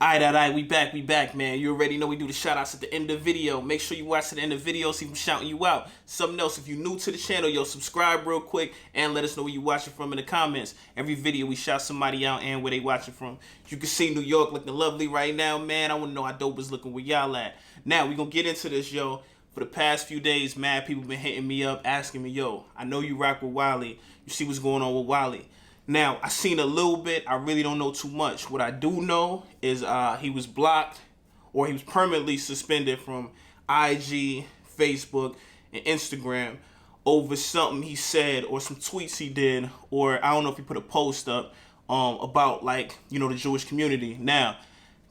Alright, we back, man. You already know we do the shout outs at the end of the video. Make sure you watch to the end of the video, see me shouting you out. Something else, if you're new to the channel, yo, subscribe real quick and let us know where you watching from in the comments. Every video we shout somebody out and where they watching from. You can see New York looking lovely right now, man. I want to know how dope is looking where y'all at. Now, we gonna get into this, yo. For the past few days, mad people been hitting me up, asking me, yo, I know you rock with Wiley. You see what's going on with Wiley. Now, I seen a little bit. I really don't know too much. What I do know is he was blocked, or he was permanently suspended from IG, Facebook, and Instagram over something he said or some tweets he did, or I don't know if he put a post up about, like, you know, the Jewish community. Now,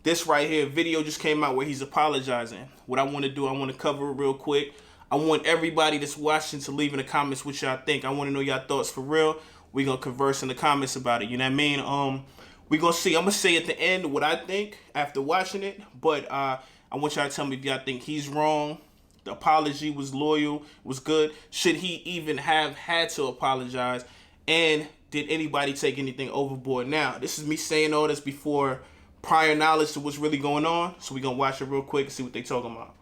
this right here video just came out where he's apologizing. What I want to do, I want to cover it real quick. I want everybody that's watching to leave in the comments what y'all think. I want to know y'all thoughts for real. We're going to converse in the comments about it. You know what I mean? We're going to see. I'm going to say at the end what I think after watching it. But I want y'all to tell me if y'all think he's wrong. The apology was loyal, was good. Should he even have had to apologize? And did anybody take anything overboard? Now, this is me saying all this before prior knowledge to what's really going on. So we're going to watch it real quick and see what they talking about.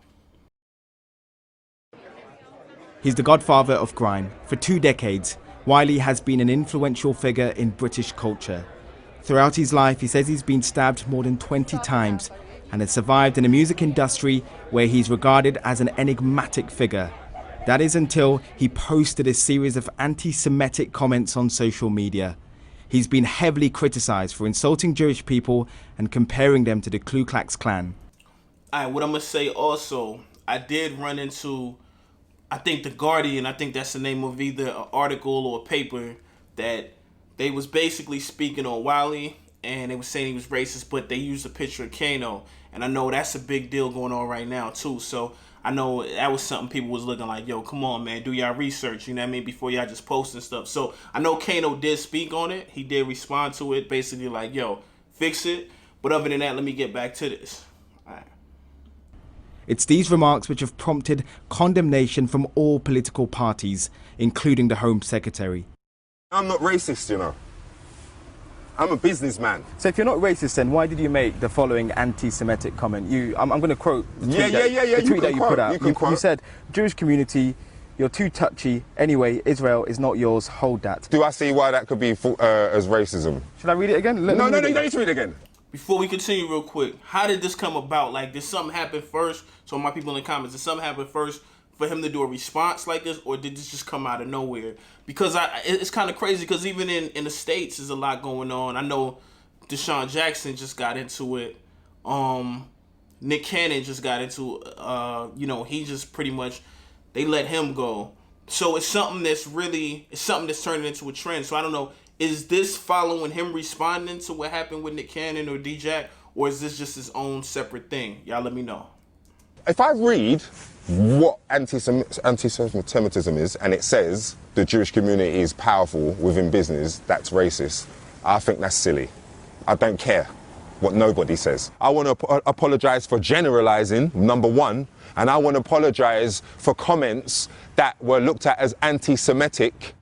He's the godfather of grime. For 2 decades, Wiley has been an influential figure in British culture. Throughout his life, he says he's been stabbed more than 20 times and has survived in a music industry where he's regarded as an enigmatic figure. That is until he posted a series of anti-Semitic comments on social media. He's been heavily criticized for insulting Jewish people and comparing them to the Ku Klux Klan. All right, what I'm going to say also, I did run into, I think The Guardian, I think that's the name of either an article or a paper, that they was basically speaking on Wiley, and they was saying he was racist, but they used a picture of Kano, and I know that's a big deal going on right now too. So I know that was something people was looking like, yo, come on, man, do y'all research, you know what I mean, before y'all just posting stuff. So I know Kano did speak on it. He did respond to it, basically like, yo, fix it. But other than that, let me get back to this. All right. It's these remarks which have prompted condemnation from all political parties, including the Home Secretary. I'm not racist, you know. I'm a businessman. So if you're not racist, then why did you make the following anti-Semitic comment? I'm going to quote the tweet that you put out. You said, Jewish community, you're too touchy. Anyway, Israel is not yours. Hold that. Do I see why that could be as racism? Should I read it again? No, you don't need to read it again. Before we continue real quick, how did this come about? Like, did something happen first? So my people in the comments, did something happen first for him to do a response like this, or did this just come out of nowhere? Because it's kind of crazy, because even in the States, there's a lot going on. I know Deshaun Jackson just got into it. Nick Cannon just got into it. You know, he just pretty much, they let him go. So it's something that's turning into a trend. So I don't know, is this following him responding to what happened with Nick Cannon or D-Jack, or is this just his own separate thing? Y'all let me know. If I read what anti-Semitism is, and it says the Jewish community is powerful within business, that's racist, I think that's silly. I don't care what nobody says. I want to apologize for generalizing, number one, and I want to apologize for comments that were looked at as anti-Semitic.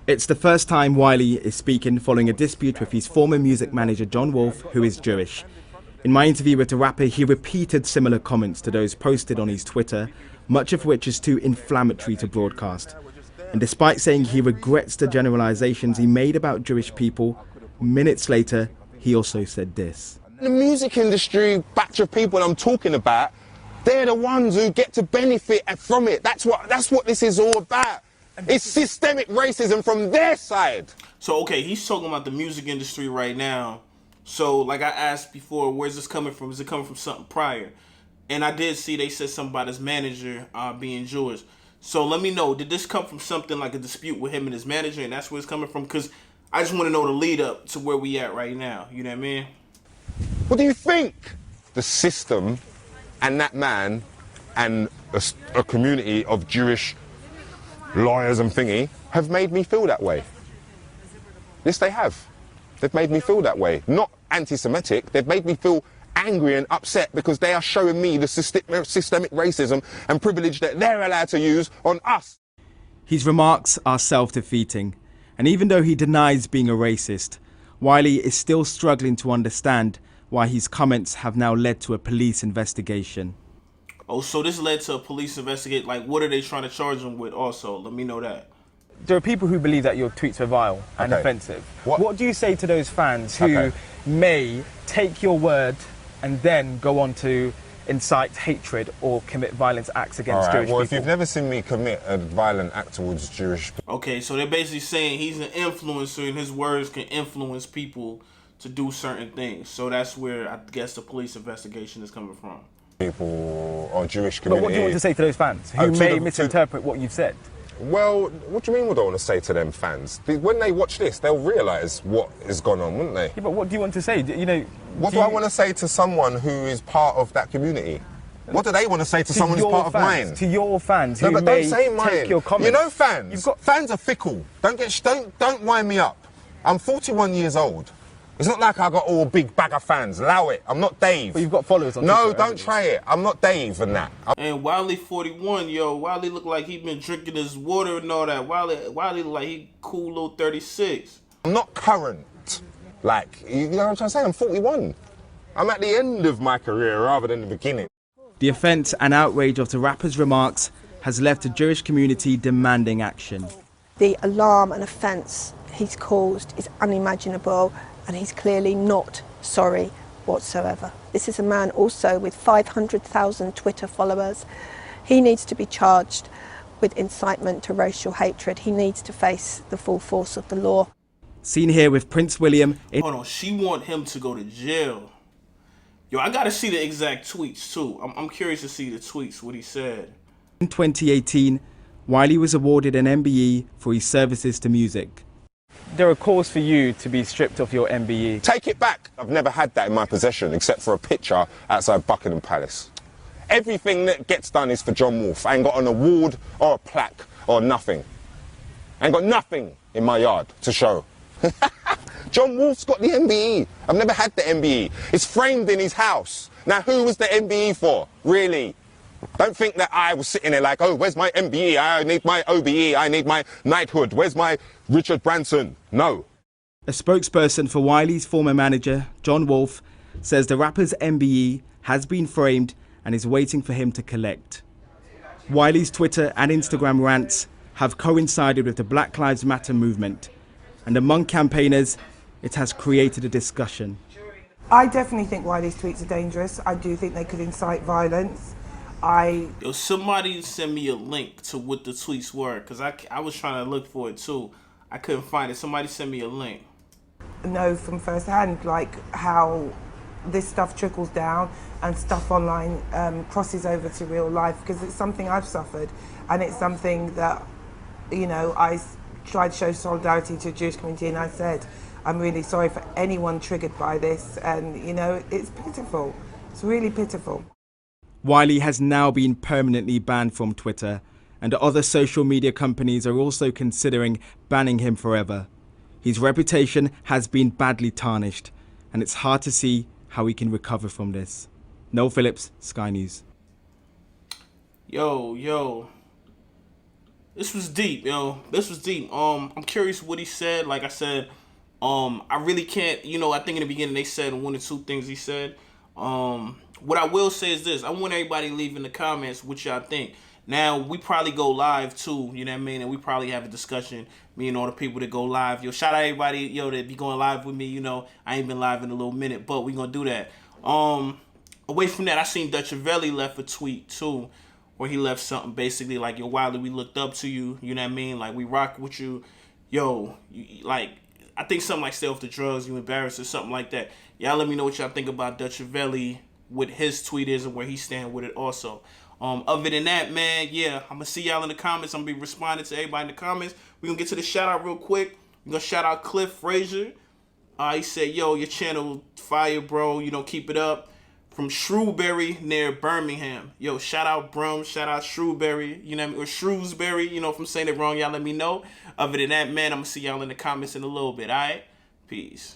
It's the first time Wiley is speaking following a dispute with his former music manager John Wolfe, who is Jewish. In my interview with the rapper, he repeated similar comments to those posted on his Twitter, much of which is too inflammatory to broadcast. And despite saying he regrets the generalizations he made about Jewish people, minutes later, he also said this. The music industry, batch of people I'm talking about, they're the ones who get to benefit from it. That's what this is all about. It's systemic racism from their side. So, okay, he's talking about the music industry right now. So, like I asked before, where's this coming from? Is it coming from something prior? And I did see they said something about his manager being Jewish. So let me know, did this come from something like a dispute with him and his manager, and that's where it's coming from? Because I just want to know the lead up to where we at right now. You know what I mean? What do you think? The system and that man and a community of Jewish lawyers and thingy have made me feel that way. Yes, they have. They've made me feel that way. Not anti-Semitic. They've made me feel angry and upset because they are showing me the systemic racism and privilege that they're allowed to use on us. His remarks are self-defeating, and even though he denies being a racist, Wiley is still struggling to understand why his comments have now led to a police investigation. Oh, so this led to a police investigate. Like, what are they trying to charge him with also? Let me know that. There are people who believe that your tweets are vile and offensive. What do you say to those fans who may take your word and then go on to incite hatred or commit violent acts against Jewish people? Well, if you've never seen me commit a violent act towards Jewish people... Okay, so they're basically saying he's an influencer and his words can influence people to do certain things. So that's where I guess the police investigation is coming from. People or Jewish community... But what do you want to say to those fans who may misinterpret what you've said? Well, what do you mean what I want to say to them fans? When they watch this, they'll realise what has gone on, wouldn't they? Yeah, but what do you want to say? You know, what do I want to say to someone who is part of that community? What do they want to say to someone who's part of mine? To your fans who but may don't say mine. Take your comments. You know, fans are fickle. Don't wind me up. I'm 41 years old. It's not like I got all big bag of fans. Allow it. I'm not Dave. But you've got followers on No, Twitter, don't try it. I'm not Dave and that. And Wiley 41, yo, Wiley look like he been drinking his water and all that. Wiley look like he cool little 36. I'm not current. Like, you know what I'm trying to say? I'm 41. I'm at the end of my career rather than the beginning. The offence and outrage of the rapper's remarks has left the Jewish community demanding action. The alarm and offence he's caused is unimaginable, and he's clearly not sorry whatsoever. This is a man also with 500,000 Twitter followers. He needs to be charged with incitement to racial hatred. He needs to face the full force of the law. Seen here with Prince William... Hold on, she want him to go to jail. Yo, I gotta see the exact tweets too. I'm curious to see the tweets, what he said. In 2018, Wiley was awarded an MBE for his services to music. There are calls for you to be stripped of your MBE. Take it back. I've never had that in my possession except for a picture outside Buckingham Palace. Everything that gets done is for John Wolfe. I ain't got an award or a plaque or nothing. I ain't got nothing in my yard to show. John Wolfe's got the MBE. I've never had the MBE. It's framed in his house. Now, who was the MBE for? Really? Don't think that I was sitting there like, oh, where's my MBE? I need my OBE. I need my knighthood. Where's my Richard Branson? No. A spokesperson for Wiley's former manager, John Wolfe, says the rapper's MBE has been framed and is waiting for him to collect. Wiley's Twitter and Instagram rants have coincided with the Black Lives Matter movement, and among campaigners, it has created a discussion. I definitely think Wiley's tweets are dangerous. I do think they could incite violence. Yo, somebody send me a link to what the tweets were, because I was trying to look for it too. I couldn't find it. Somebody send me a link. Know from first hand, like, how this stuff trickles down and stuff online crosses over to real life, because it's something I've suffered, and it's something that, you know, I tried to show solidarity to the Jewish community, and I said, I'm really sorry for anyone triggered by this, and, you know, it's pitiful. It's really pitiful. Wiley has now been permanently banned from Twitter, and other social media companies are also considering banning him forever. His reputation has been badly tarnished, and it's hard to see how he can recover from this. Noel Phillips, Sky News. Yo. This was deep, yo. This was deep. I'm curious what he said. Like I said, I really can't, you know, I think in the beginning they said one or two things he said. What I will say is this. I want everybody to leave in the comments what y'all think. Now, we probably go live too, you know what I mean? And we probably have a discussion, me and all the people that go live. Yo, shout out everybody, yo, that be going live with me. You know, I ain't been live in a little minute, but we gonna do that. Away from that, I seen Dutch Velli left a tweet too, where he left something basically like, yo, Wiley, we looked up to you, you know what I mean? Like, we rock with you. Yo, like, I think something like stay off the drugs, you embarrassed or something like that. Y'all let me know what y'all think about Dutch Velli, what his tweet is and where he stand with it also. Other than that, man, yeah, I'm going to see y'all in the comments. I'm going to be responding to everybody in the comments. We're going to get to the shout-out real quick. We're going to shout out Cliff Frazier. He said, yo, your channel fire, bro. You know, keep it up. From Shrewsbury near Birmingham. Yo, shout out Brum. Shout out Shrewsbury. You know what I mean? Or Shrewsbury. You know, if I'm saying it wrong, y'all let me know. Other than that, man, I'm going to see y'all in the comments in a little bit, all right? Peace.